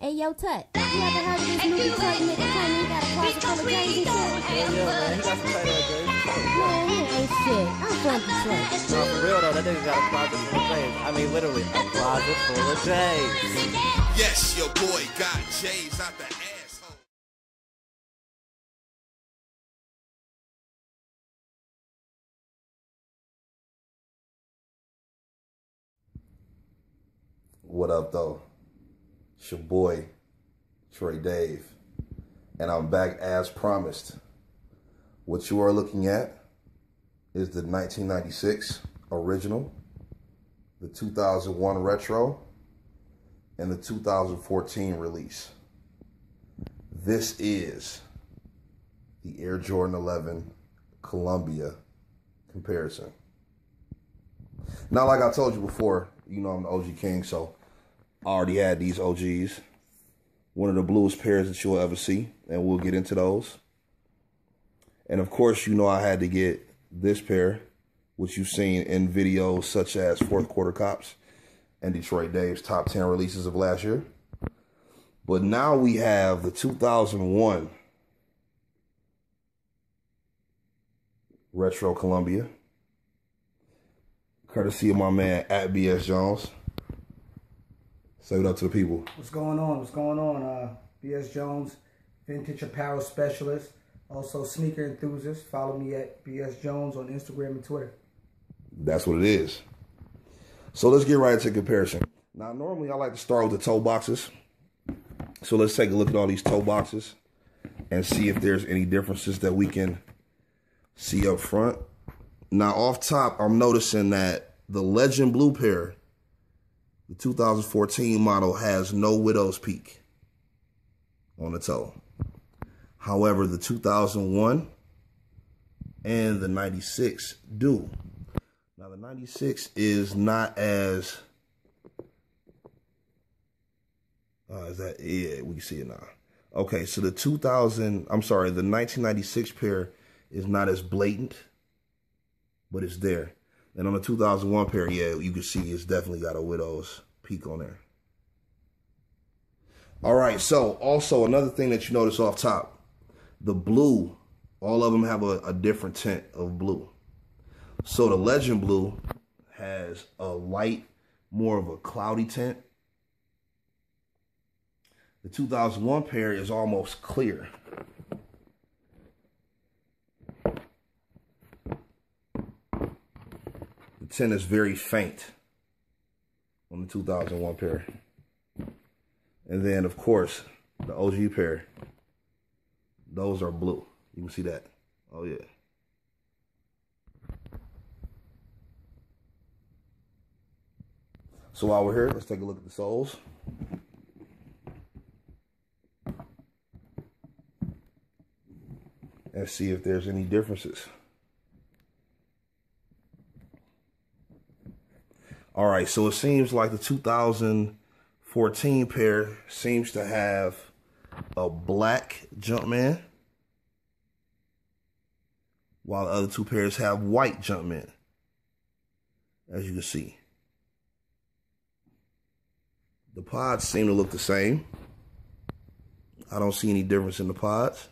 Hey, yo, Tut, you ever heard of this new Detroit nigga claiming he got a closet full of J's and shit? Yeah, man, he got some tight ass J's. Man, he ain't shit. I'm from Detroit. No, for real though, that nigga got a closet full of J's. I mean, literally, a closet full of J's. Yes, your boy got J's out the asshole. What up, though? It's your boy, Trey Dave, and I'm back as promised. What you are looking at is the 1996 original, the 2001 retro, and the 2014 release. This is the Air Jordan 11 Columbia comparison. Now, like I told you before, you know I'm the OG King, so I already had these OGs. One of the bluest pairs that you'll ever see, and we'll get into those. And of course, you know I had to get this pair, which you've seen in videos such as Fourth Quarter Cops and Detroit Dave's top 10 releases of last year. But now we have the 2001 Retro Columbia, courtesy of my man at BS Jones. Say what up to the people. What's going on? What's going on? BS Jones, vintage apparel specialist, also sneaker enthusiast. Follow me at BS Jones on Instagram and Twitter. That's what it is. So let's get right into comparison. Now, normally I like to start with the toe boxes. So let's take a look at all these toe boxes and see if there's any differences that we can see up front. Now, off top, I'm noticing that the Legend Blue pair, the 2014 model, has no widow's peak on the toe. However, the 2001 and the 96 do. Now, the 96 is not as, is that, yeah, we can see it now. Okay, so the 1996 pair is not as blatant, but it's there. And on the 2001 pair, yeah, you can see it's definitely got a widow's peak on there. All right, so also another thing that you notice off top, the blue, all of them have a different tint of blue. So the Legend Blue has a light, more of a cloudy tint. The 2001 pair is almost clear. The tint is very faint on the 2001 pair. And then, of course, the OG pair, those are blue. You can see that. Oh, yeah. So while we're here, let's take a look at the soles. And see if there's any differences. All right, so it seems like the 2014 pair seems to have a black Jumpman, while the other two pairs have white Jumpman, as you can see. The pods seem to look the same. I don't see any difference in the pods.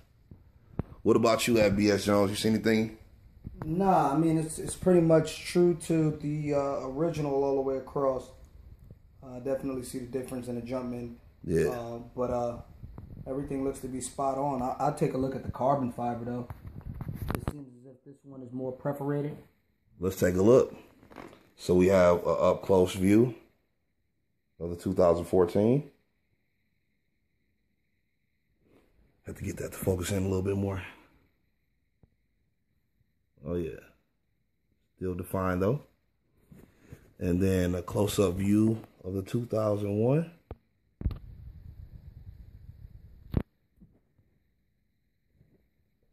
What about you at BS Jones? You see anything? Nah, I mean, it's pretty much true to the original all the way across. Definitely see the difference in the Jumpman. Yeah. But everything looks to be spot on. I'll take a look at the carbon fiber, though. It seems as if this one is more perforated. Let's take a look. So we have an up-close view of the 2014. Have to get that to focus in a little bit more. Oh, yeah. Still defined, though. And then a close-up view of the 2001.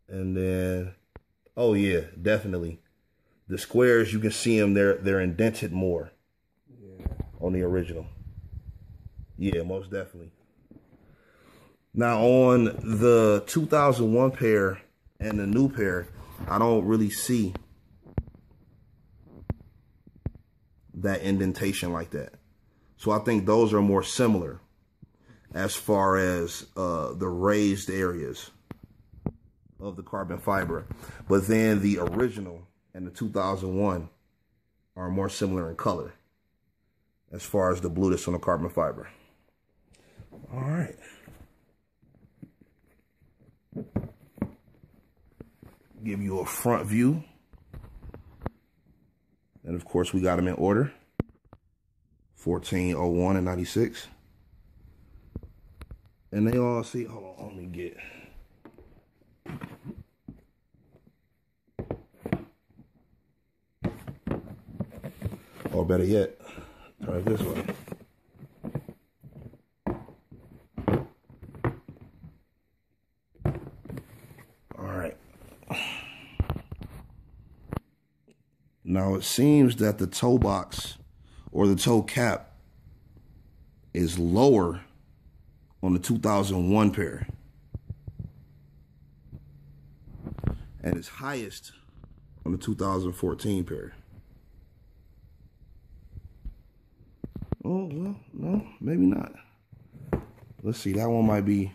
And then, oh, yeah, definitely. The squares, you can see them, they're indented more. Yeah. On the original. Yeah, most definitely. Now, on the 2001 pair and the new pair, I don't really see that indentation like that. So I think those are more similar. as far as the raised areas of the carbon fiber. But then the original and the 2001 are more similar in color as far as the blue that's on the carbon fiber. All right. Give you a front view. And of course, we got them in order. 1401 and 96. And they all see, hold on, let me get. Or better yet, try it this way. All right. Now it seems that the toe box or the toe cap is lower on the 2001 pair and it's highest on the 2014 pair. Oh, well, no, maybe not. Let's see, that one might be,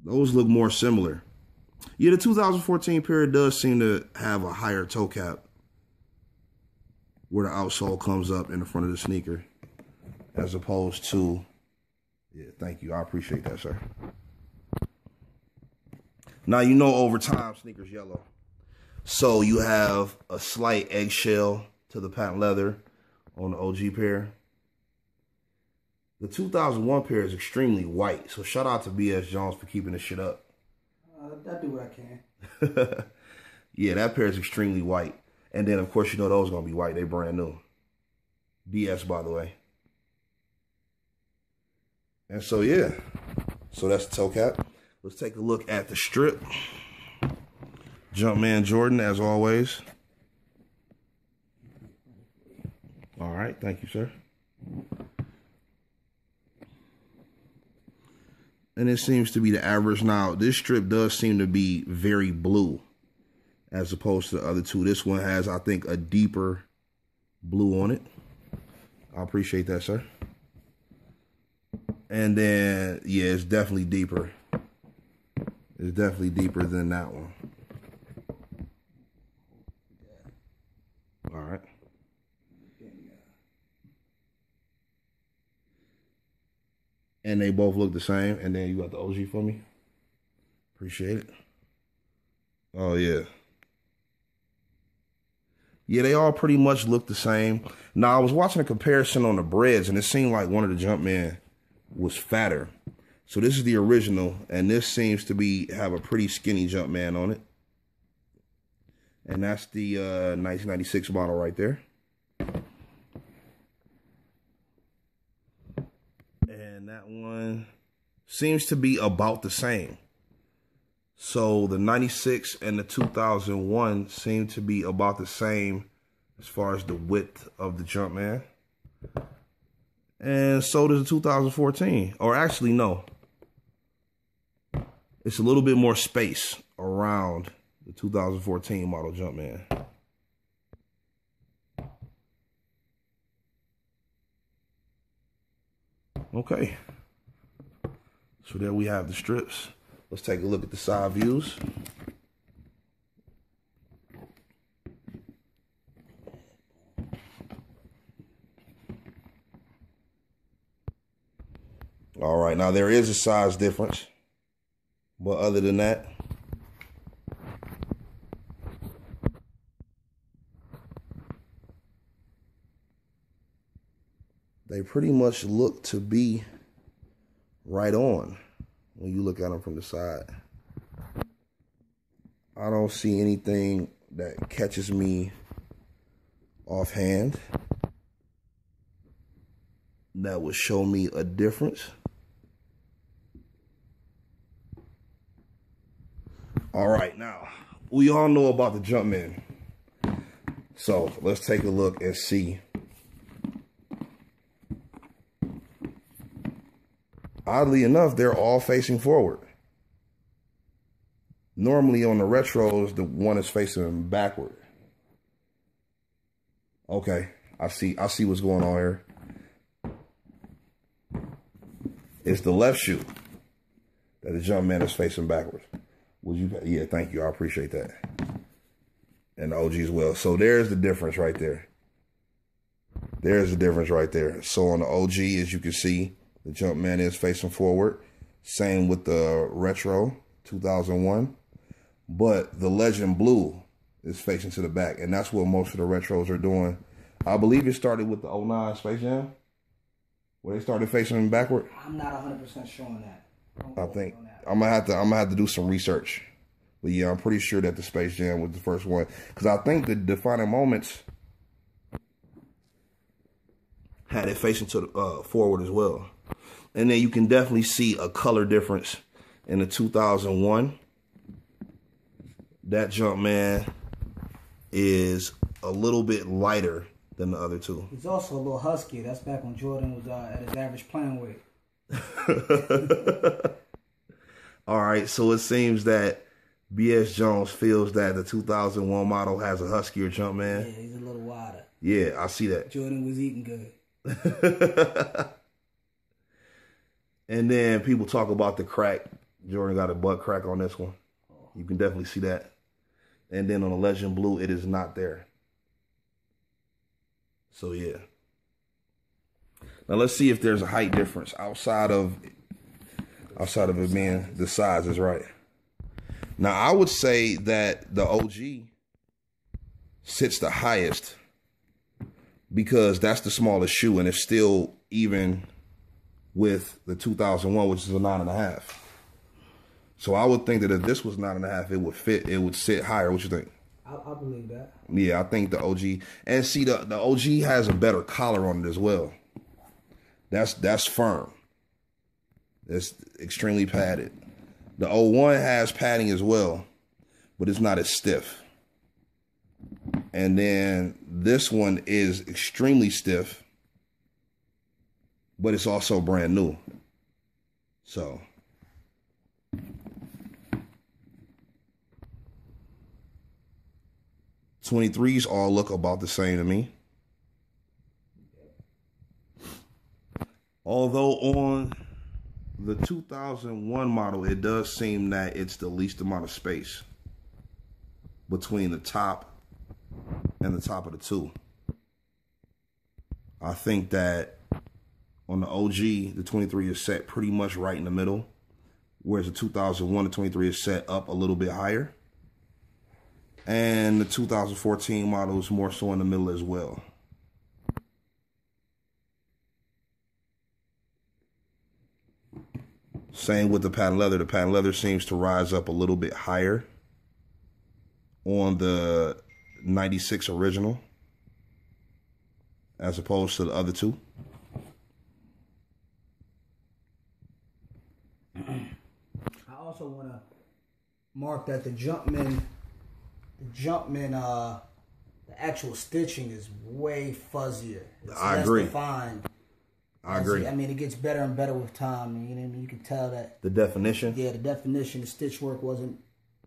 those look more similar. Yeah, the 2014 pair does seem to have a higher toe cap where the outsole comes up in the front of the sneaker as opposed to, yeah, thank you. I appreciate that, sir. Now, you know, over time, sneakers yellow. So you have a slight eggshell to the patent leather on the OG pair. The 2001 pair is extremely white. So shout out to BS Jones for keeping this shit up. I do what I can. Yeah, that pair is extremely white. And then, of course, you know those going to be white. They brand new. DS, by the way. And so, yeah. So that's the toe cap. Let's take a look at the strip. Jumpman Jordan, as always. All right. Thank you, sir. And it seems to be the average. Now, this strip does seem to be very blue as opposed to the other two. This one has, I think, a deeper blue on it. I appreciate that, sir. And then, yeah, it's definitely deeper. It's definitely deeper than that one. All right. And they both look the same. And then you got the OG for me. Appreciate it. Oh, yeah. Yeah, they all pretty much look the same. Now, I was watching a comparison on the breads, and it seemed like one of the Jumpman was fatter. So this is the original, and this seems to have a pretty skinny Jumpman on it. And that's the 1996 model right there. And that one seems to be about the same. So the 96 and the 2001 seem to be about the same as far as the width of the Jumpman. And so does the 2014. Or actually, no. It's a little bit more space around the 2014 model Jumpman. Okay. So there we have the strips. Let's take a look at the side views. All right, now there is a size difference, but other than that, they pretty much look to be right on when you look at them from the side. I don't see anything that catches me offhand that would show me a difference. All right, now, we all know about the Jumpman. So let's take a look and see. Oddly enough, they're all facing forward. Normally on the retros, the one is facing backward. Okay, I see what's going on here. It's the left shoe that the Jumpman is facing backwards. Would you? Yeah, thank you. I appreciate that. And the OG as well. So there's the difference right there. There's the difference right there. So on the OG, as you can see, the Jumpman is facing forward. Same with the Retro 2001. But the Legend Blue is facing to the back. And that's what most of the Retros are doing. I believe it started with the 09 Space Jam, where they started facing them backward. I'm not 100% sure on that. I think I'm gonna have to do some research. But yeah, I'm pretty sure that the Space Jam was the first one. Because I think the defining moments had it facing to the forward as well. And then you can definitely see a color difference in the 2001. That Jumpman is a little bit lighter than the other two. He's also a little husky. That's back when Jordan was at his average playing weight. All right, so it seems that B.S. Jones feels that the 2001 model has a huskier Jumpman. Yeah, he's a little wider. Yeah, I see that. Jordan was eating good. And then people talk about the crack. Jordan got a butt crack on this one. You can definitely see that. And then on the Legend Blue, it is not there. So yeah. Now let's see if there's a height difference outside of it being the size is right. Now I would say that the OG sits the highest because that's the smallest shoe and it's still even with the 2001, which is a 9.5. So I would think that if this was 9.5, it would fit. It would sit higher. What you think? I believe that. Yeah, I think the OG. And see, the OG has a better collar on it as well. That's firm. It's extremely padded. The 01 has padding as well, but it's not as stiff. And then this one is extremely stiff, but it's also brand new. So 23s all look about the same to me. Although on the 2001 model, it does seem that it's the least amount of space between the top and the top of the two. I think that on the OG, the 23 is set pretty much right in the middle, whereas the 2001, the 23 is set up a little bit higher. And the 2014 model is more so in the middle as well. Same with the patent leather. The patent leather seems to rise up a little bit higher on the 96 original as opposed to the other two. I also want to mark that the Jumpman, the actual stitching is way fuzzier. It's I less agree. Defined. I agree. I mean, it gets better and better with time. You know what I mean? You can tell that. The definition? Yeah, the definition, the stitch work wasn't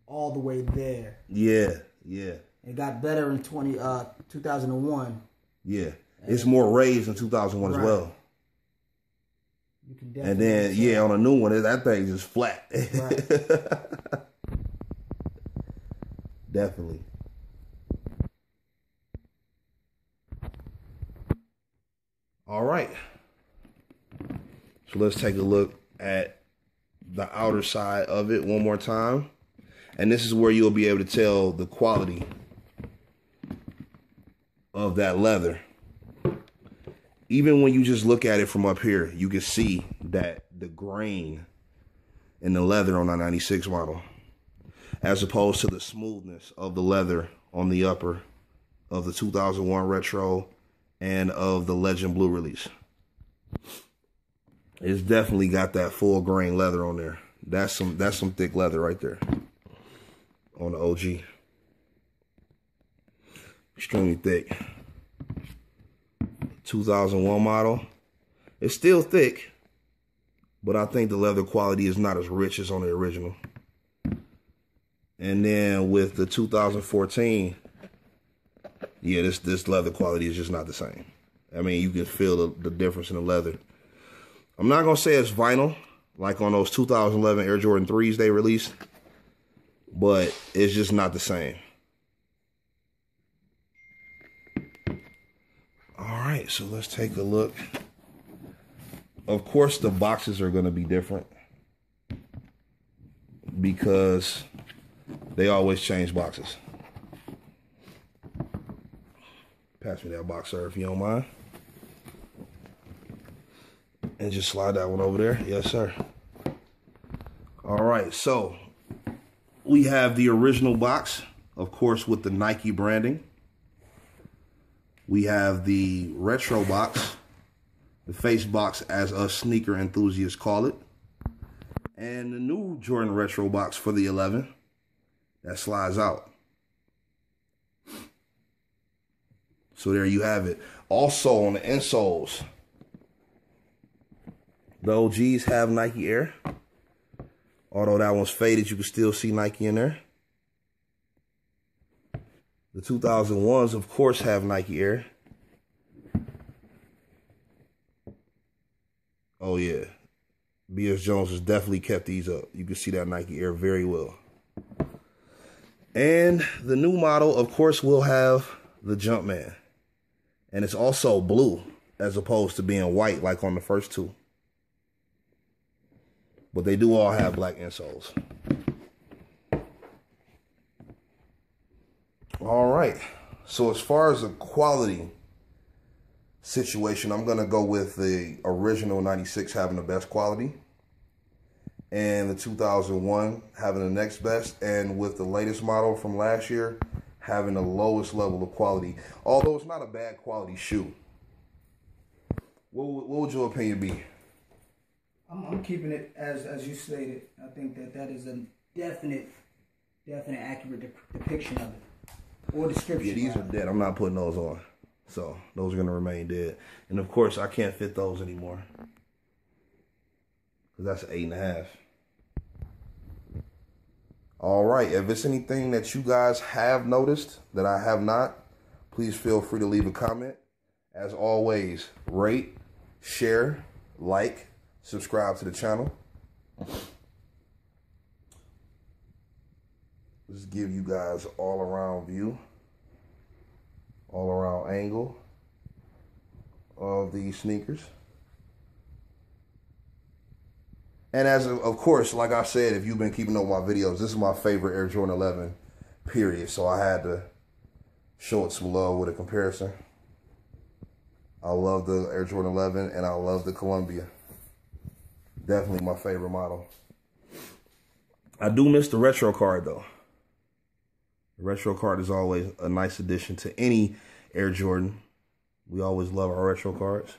all the way there. Yeah, yeah. It got better in 2001. Yeah. It's more raised in 2001 as well. You can definitely And then, yeah, on a new one, that thing is flat. Right. Definitely. All right. So let's take a look at the outer side of it one more time. And this is where you'll be able to tell the quality of that leather. Even when you just look at it from up here, you can see that the grain in the leather on the 96 model, as opposed to the smoothness of the leather on the upper of the 2001 Retro and of the Legend Blue release. It's definitely got that full grain leather on there. That's some thick leather right there on the OG. Extremely thick. 2001 model. It's still thick, but I think the leather quality is not as rich as on the original. And then with the 2014, yeah, this leather quality is just not the same. I mean, you can feel the difference in the leather. I'm not going to say it's vinyl, like on those 2011 Air Jordan 3s they released, but it's just not the same. All right, so let's take a look. Of course, the boxes are going to be different because they always change boxes. Pass me that box, sir, if you don't mind. And just slide that one over there. Yes, sir. All right, so we have the original box, of course, with the Nike branding. We have the retro box, the face box as us sneaker enthusiasts call it. And the new Jordan retro box for the 11 that slides out. So there you have it. Also on the insoles, the OGs have Nike Air. Although that one's faded, you can still see Nike in there. The 2001s, of course, have Nike Air. Oh, yeah. B.S. Jones has definitely kept these up. You can see that Nike Air very well. And the new model, of course, will have the Jumpman. And it's also blue as opposed to being white like on the first two. But they do all have black insoles. All right. So as far as the quality situation, I'm going to go with the original 96 having the best quality. And the 2001 having the next best. And with the latest model from last year having the lowest level of quality. Although it's not a bad quality shoe. What would your opinion be? I'm keeping it as you stated. I think that is a definite accurate depiction of it. Or description. Yeah, these are dead. I'm not putting those on. So those are going to remain dead. And of course, I can't fit those anymore. Because that's 8.5. All right. If it's anything that you guys have noticed that I have not, please feel free to leave a comment. As always, rate, share, like, subscribe to the channel. Let's give you guys all around view, all around angle of these sneakers. And of course, like I said, if you've been keeping up with my videos, this is my favorite Air Jordan 11, period. So I had to show it some love with a comparison. I love the Air Jordan 11 and I love the Columbia. Definitely my favorite model. I do miss the retro card though. The retro card is always a nice addition to any Air Jordan. We always love our retro cards.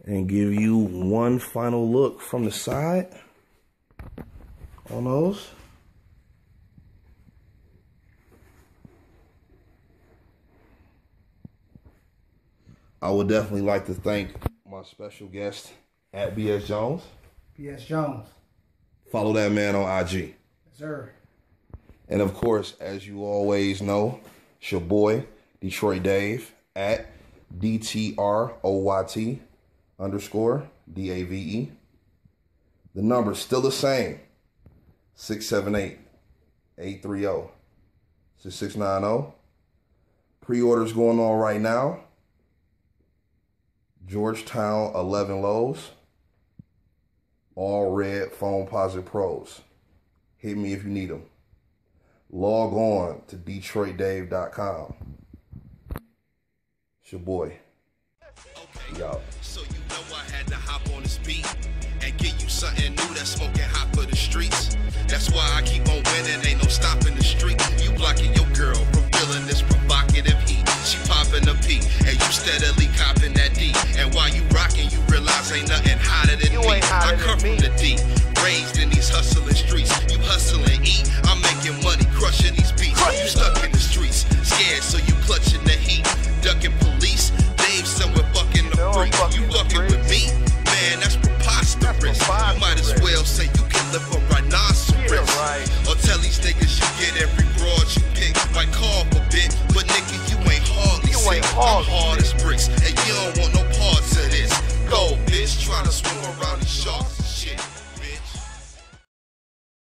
And give you one final look from the side on those. I would definitely like to thank my special guest at B.S. Jones. B.S. Jones. Follow that man on IG. Yes, sir. And of course, as you always know, it's your boy, Detroit Dave, at DTROYT_DAVE. The number's still the same. 678-830-6690. Pre-orders going on right now. Georgetown 11 lows. All red foam positive pros. Hit me if you need them. Log on to DetroitDave.com. It's your boy. Yo. So you know I had to hop on this beat and give you something new that's smoking hot for the streets. That's why I keep on winning, ain't no stopping the street. You blocking your girl from feeling this provocative heat. She popping a P and you steadily copping that D. And while you rocking, you realize ain't nothing hotter than me. I come from the D, raised in these hustling streets. You hustle and eat, I'm making money, crushing these beats. You stuck in the streets, scared, so you clutching the heat. Ducking police, Dave somewhere fucking the freak. You fucking with me? Man, that's preposterous. You might as well say you can live a rhinoceros. Or tell these niggas you get every broad you pick. Might call for bit, but nigga, you I'm hard as bricks, and you don't want no parts of this. Go, bitch, try to swim around these sharks.